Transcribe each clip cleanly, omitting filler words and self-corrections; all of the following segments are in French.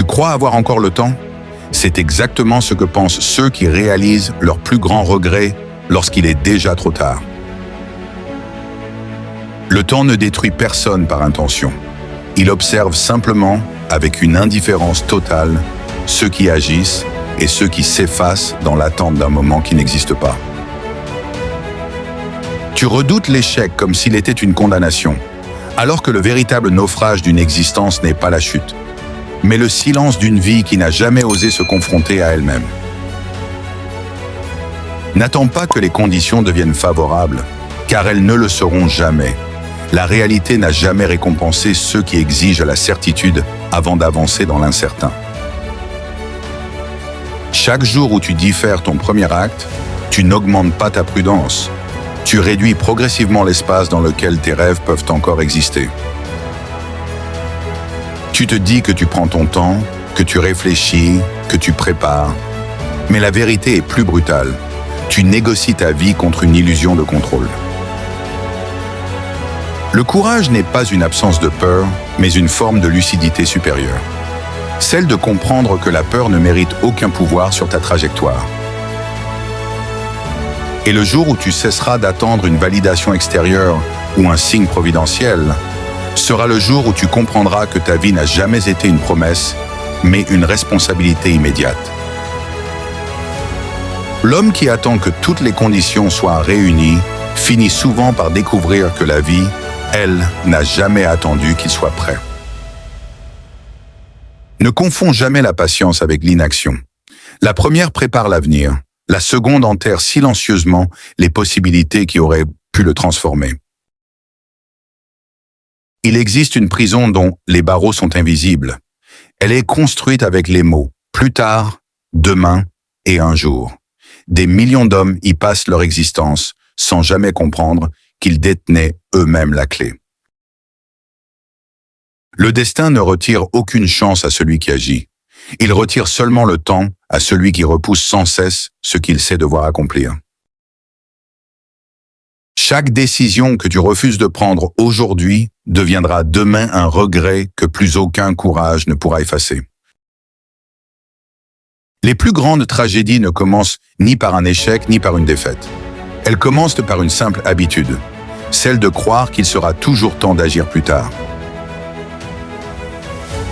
Tu crois avoir encore le temps? C'est exactement ce que pensent ceux qui réalisent leur plus grand regret lorsqu'il est déjà trop tard. Le temps ne détruit personne par intention. Il observe simplement, avec une indifférence totale, ceux qui agissent et ceux qui s'effacent dans l'attente d'un moment qui n'existe pas. Tu redoutes l'échec comme s'il était une condamnation, alors que le véritable naufrage d'une existence n'est pas la chute, mais le silence d'une vie qui n'a jamais osé se confronter à elle-même. N'attends pas que les conditions deviennent favorables, car elles ne le seront jamais. La réalité n'a jamais récompensé ceux qui exigent la certitude avant d'avancer dans l'incertain. Chaque jour où tu diffères ton premier acte, tu n'augmentes pas ta prudence. Tu réduis progressivement l'espace dans lequel tes rêves peuvent encore exister. Tu te dis que tu prends ton temps, que tu réfléchis, que tu prépares. Mais la vérité est plus brutale. Tu négocies ta vie contre une illusion de contrôle. Le courage n'est pas une absence de peur, mais une forme de lucidité supérieure. Celle de comprendre que la peur ne mérite aucun pouvoir sur ta trajectoire. Et le jour où tu cesseras d'attendre une validation extérieure ou un signe providentiel, sera le jour où tu comprendras que ta vie n'a jamais été une promesse, mais une responsabilité immédiate. L'homme qui attend que toutes les conditions soient réunies finit souvent par découvrir que la vie, elle, n'a jamais attendu qu'il soit prêt. Ne confonds jamais la patience avec l'inaction. La première prépare l'avenir, la seconde enterre silencieusement les possibilités qui auraient pu le transformer. Il existe une prison dont les barreaux sont invisibles. Elle est construite avec les mots « plus tard »,« demain » et « un jour ». Des millions d'hommes y passent leur existence sans jamais comprendre qu'ils détenaient eux-mêmes la clé. Le destin ne retire aucune chance à celui qui agit. Il retire seulement le temps à celui qui repousse sans cesse ce qu'il sait devoir accomplir. Chaque décision que tu refuses de prendre aujourd'hui deviendra demain un regret que plus aucun courage ne pourra effacer. Les plus grandes tragédies ne commencent ni par un échec ni par une défaite. Elles commencent par une simple habitude, celle de croire qu'il sera toujours temps d'agir plus tard.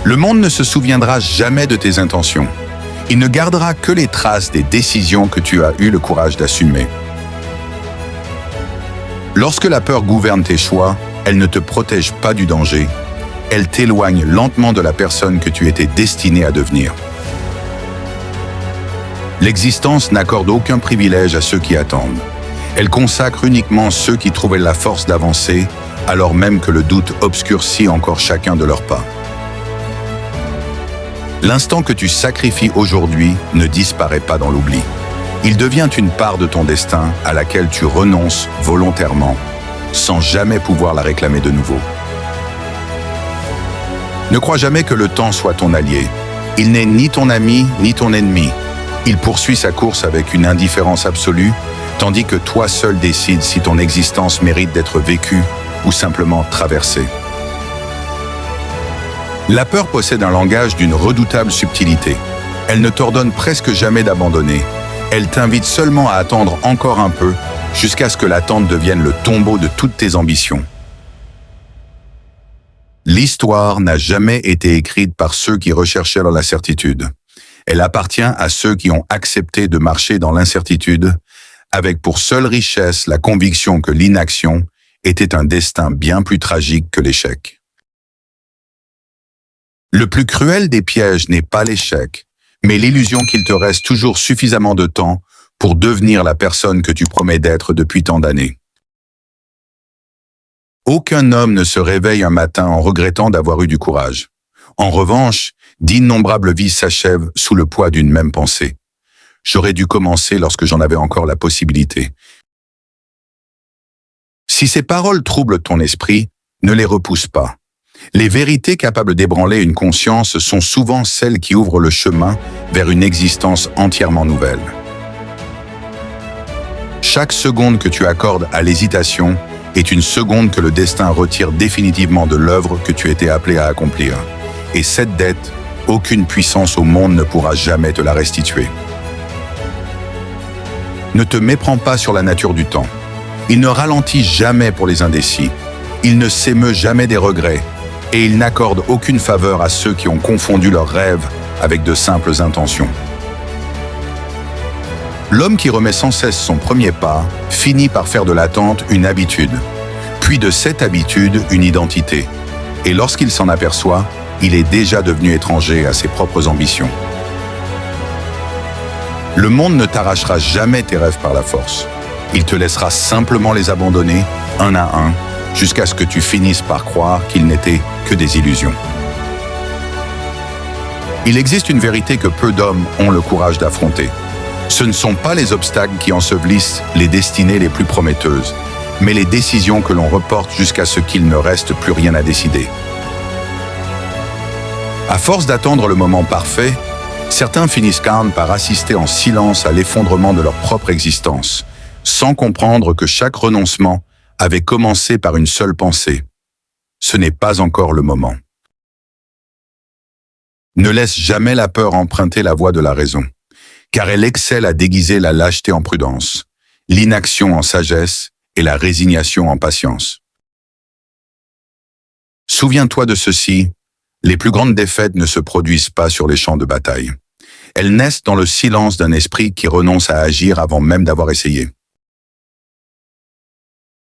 Le monde ne se souviendra jamais de tes intentions. Il ne gardera que les traces des décisions que tu as eu le courage d'assumer. Lorsque la peur gouverne tes choix, elle ne te protège pas du danger. Elle t'éloigne lentement de la personne que tu étais destiné à devenir. L'existence n'accorde aucun privilège à ceux qui attendent. Elle consacre uniquement ceux qui trouvaient la force d'avancer, alors même que le doute obscurcit encore chacun de leurs pas. L'instant que tu sacrifies aujourd'hui ne disparaît pas dans l'oubli. Il devient une part de ton destin à laquelle tu renonces volontairement, sans jamais pouvoir la réclamer de nouveau. Ne crois jamais que le temps soit ton allié. Il n'est ni ton ami ni ton ennemi. Il poursuit sa course avec une indifférence absolue, tandis que toi seul décides si ton existence mérite d'être vécue ou simplement traversée. La peur possède un langage d'une redoutable subtilité. Elle ne t'ordonne presque jamais d'abandonner. Elle t'invite seulement à attendre encore un peu, jusqu'à ce que l'attente devienne le tombeau de toutes tes ambitions. L'histoire n'a jamais été écrite par ceux qui recherchaient la certitude. Elle appartient à ceux qui ont accepté de marcher dans l'incertitude, avec pour seule richesse la conviction que l'inaction était un destin bien plus tragique que l'échec. Le plus cruel des pièges n'est pas l'échec, mais l'illusion qu'il te reste toujours suffisamment de temps pour devenir la personne que tu promets d'être depuis tant d'années. Aucun homme ne se réveille un matin en regrettant d'avoir eu du courage. En revanche, d'innombrables vies s'achèvent sous le poids d'une même pensée. J'aurais dû commencer lorsque j'en avais encore la possibilité. Si ces paroles troublent ton esprit, ne les repousse pas. Les vérités capables d'ébranler une conscience sont souvent celles qui ouvrent le chemin vers une existence entièrement nouvelle. Chaque seconde que tu accordes à l'hésitation est une seconde que le destin retire définitivement de l'œuvre que tu étais appelé à accomplir. Et cette dette, Aucune puissance au monde ne pourra jamais te la restituer. Ne te méprends pas sur la nature du temps. Il ne ralentit jamais pour les indécis. Il ne s'émeut jamais des regrets. Et il n'accorde aucune faveur à ceux qui ont confondu leurs rêves avec de simples intentions. L'homme qui remet sans cesse son premier pas finit par faire de l'attente une habitude, puis de cette habitude une identité. Et lorsqu'il s'en aperçoit, il est déjà devenu étranger à ses propres ambitions. Le monde ne t'arrachera jamais tes rêves par la force. Il te laissera simplement les abandonner, un à un, jusqu'à ce que tu finisses par croire qu'ils n'étaient que des illusions. Il existe une vérité que peu d'hommes ont le courage d'affronter. Ce ne sont pas les obstacles qui ensevelissent les destinées les plus prometteuses, mais les décisions que l'on reporte jusqu'à ce qu'il ne reste plus rien à décider. À force d'attendre le moment parfait, certains finissent par assister en silence à l'effondrement de leur propre existence, sans comprendre que chaque renoncement avait commencé par une seule pensée. Ce n'est pas encore le moment. Ne laisse jamais la peur emprunter la voie de la raison, car elle excelle à déguiser la lâcheté en prudence, l'inaction en sagesse et la résignation en patience. Souviens-toi de ceci, les plus grandes défaites ne se produisent pas sur les champs de bataille. Elles naissent dans le silence d'un esprit qui renonce à agir avant même d'avoir essayé.